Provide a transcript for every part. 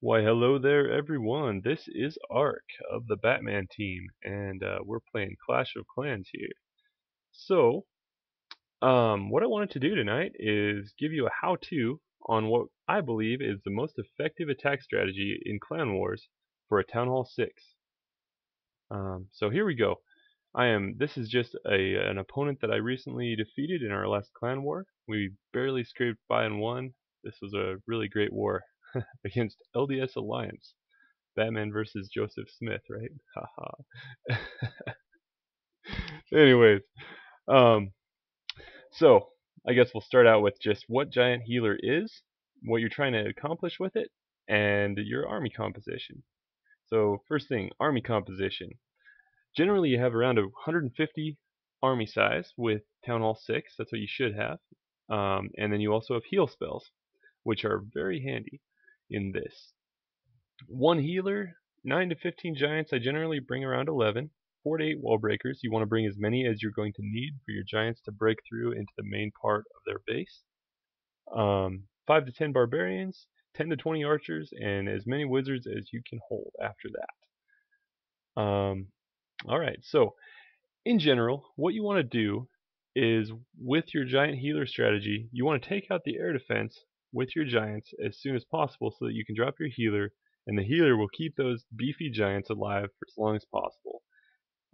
Why, hello there, everyone. This is Ark of the Batman team, and we're playing Clash of Clans here. So, what I wanted to do tonight is give you a how-to on what I believe is the most effective attack strategy in Clan Wars for a Town Hall 6. So here we go. This is just an opponent that I recently defeated in our last Clan War. We barely scraped by and won. This was a really great war against LDS Alliance. Batman versus Joseph Smith, right? Haha. Anyways, um, so I guess we'll start out with just what Giant Healer is, what you're trying to accomplish with it, and your army composition. So first thing, army composition. Generally, you have around 150 army size with Town Hall 6. That's what you should have. And then you also have heal spells, which are very handy in this. One healer, 9 to 15 giants. I generally bring around 11. 4 to 8 wall breakers. You want to bring as many as you're going to need for your giants to break through into the main part of their base. 5 to 10 barbarians, 10 to 20 archers, and as many wizards as you can hold after that. Alright, so in general, what you want to do is with your giant healer strategy, you want to take out the air defense with your giants as soon as possible so that you can drop your healer, and the healer will keep those beefy giants alive for as long as possible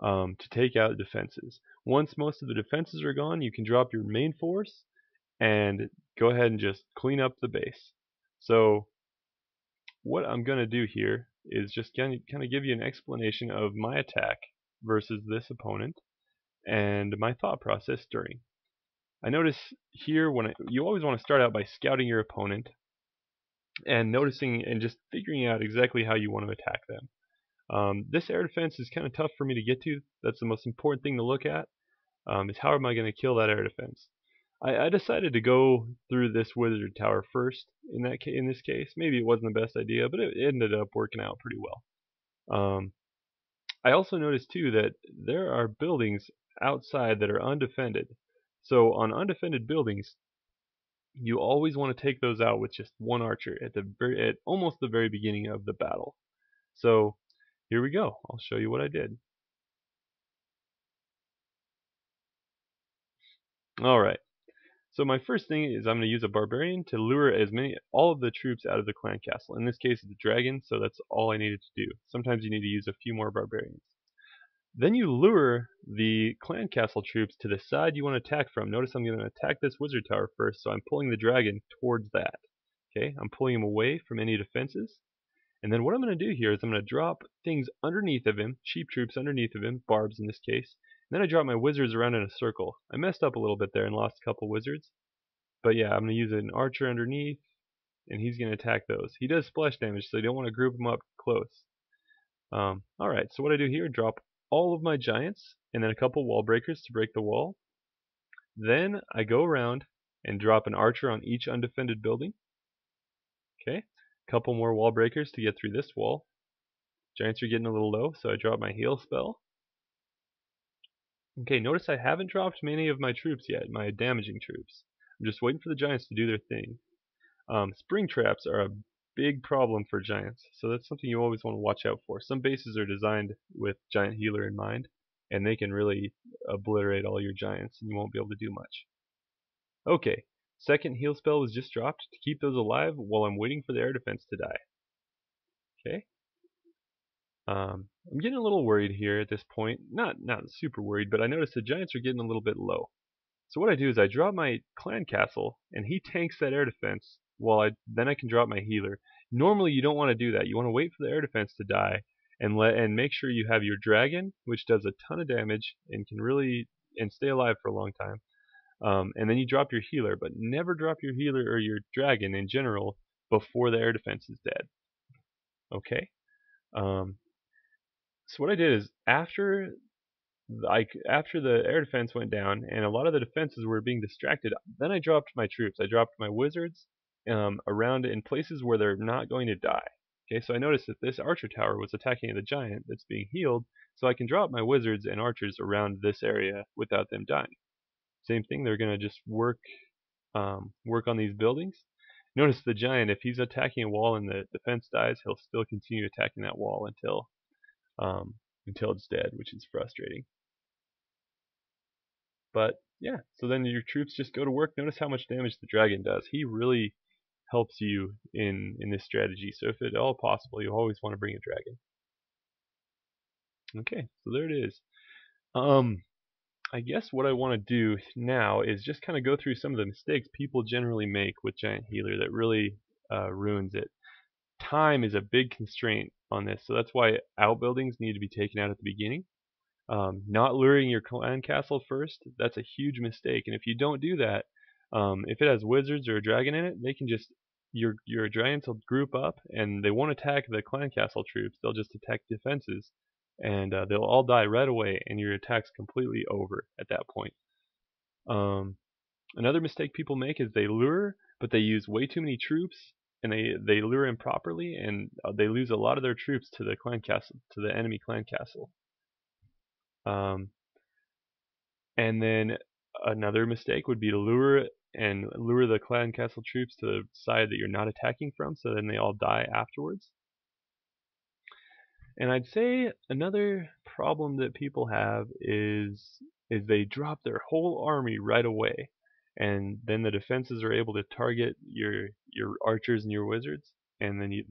to take out defenses. Once most of the defenses are gone, you can drop your main force and go ahead and just clean up the base. So what I'm going to do here is just kind of give you an explanation of my attack versus this opponent and my thought process during. I notice here you always want to start out by scouting your opponent and noticing and just figuring out exactly how you want to attack them. This air defense is kind of tough for me to get to. That's the most important thing to look at, is how am I going to kill that air defense. I decided to go through this wizard tower first in this case. Maybe it wasn't the best idea, but it ended up working out pretty well. I also noticed too that there are buildings outside that are undefended. So on undefended buildings, you always want to take those out with just one archer at almost the very beginning of the battle. So here we go. I'll show you what I did. Alright, so my first thing is I'm going to use a barbarian to lure all of the troops out of the clan castle. In this case it's a dragon, so that's all I needed to do. Sometimes you need to use a few more barbarians. Then you lure the clan castle troops to the side you want to attack from. Notice I'm going to attack this wizard tower first, so I'm pulling the dragon towards that. Okay, I'm pulling him away from any defenses. And then what I'm going to do here is I'm going to drop things underneath of him, sheep troops underneath of him, barbs in this case. And then I drop my wizards around in a circle. I messed up a little bit there and lost a couple wizards. But yeah, I'm going to use an archer underneath, and he's going to attack those. He does splash damage, so you don't want to group him up close. Alright, so what I do here, drop all of my giants, and then a couple wall breakers to break the wall. Then I go around and drop an archer on each undefended building. Okay, a couple more wall breakers to get through this wall. Giants are getting a little low, so I drop my heal spell. Okay, notice I haven't dropped many of my troops yet, my damaging troops. I'm just waiting for the giants to do their thing. Spring traps are a big problem for giants, so that's something you always want to watch out for. Some bases are designed with giant healer in mind, and they can really obliterate all your giants, and you won't be able to do much. Okay, second heal spell was just dropped to keep those alive while I'm waiting for the air defense to die. Okay. I'm getting a little worried here at this point. Not super worried, but I notice the giants are getting a little bit low. So what I do is I drop my clan castle, and he tanks that air defense, then I can drop my healer. Normally you don't want to do that. You want to wait for the air defense to die, and make sure you have your dragon, which does a ton of damage and can really stay alive for a long time. And then you drop your healer, but never drop your healer or your dragon in general before the air defense is dead. Okay. So what I did is after the air defense went down and a lot of the defenses were being distracted, then I dropped my troops. I dropped my wizards around in places where they're not going to die. Okay, so I noticed that this archer tower was attacking the giant that's being healed, so I can drop my wizards and archers around this area without them dying. Same thing, they're going to just work on these buildings, Notice the giant, if he's attacking a wall and the defense dies, he'll still continue attacking that wall um, until it's dead, which is frustrating. But yeah, so then your troops just go to work. Notice how much damage the dragon does. He really helps you in this strategy. So if at all possible, you always want to bring a dragon. Okay, so there it is. I guess what I want to do now is just kind of go through some of the mistakes people generally make with Giant Healer that really ruins it. Time is a big constraint on this, so that's why outbuildings need to be taken out at the beginning. Not luring your clan castle first, that's a huge mistake. And if you don't do that, if it has wizards or a dragon in it, they can just your giants will group up and they won't attack the clan castle troops. They'll just attack defenses, and they'll all die right away, and your attack's completely over at that point. Um, Another mistake people make is they lure, but they use way too many troops, and they lure improperly, and they lose a lot of their troops to the clan castle, to the enemy clan castle. Um, And then another mistake would be to lure the clan castle troops to the side that you're not attacking from, so then they all die afterwards. And I'd say another problem that people have is they drop their whole army right away, and then the defenses are able to target your archers and your wizards, and then you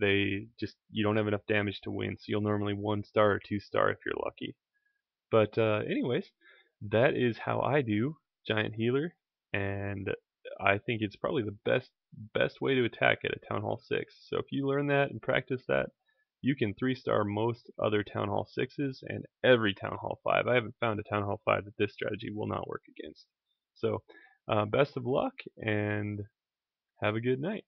don't have enough damage to win. So you'll normally 1-star or 2-star if you're lucky. But anyways, that is how I do Giant Healer, and I think it's probably the best way to attack at a Town Hall 6. So if you learn that and practice that, you can 3-star most other Town Hall 6s and every Town Hall 5. I haven't found a Town Hall 5 that this strategy will not work against. So best of luck and have a good night.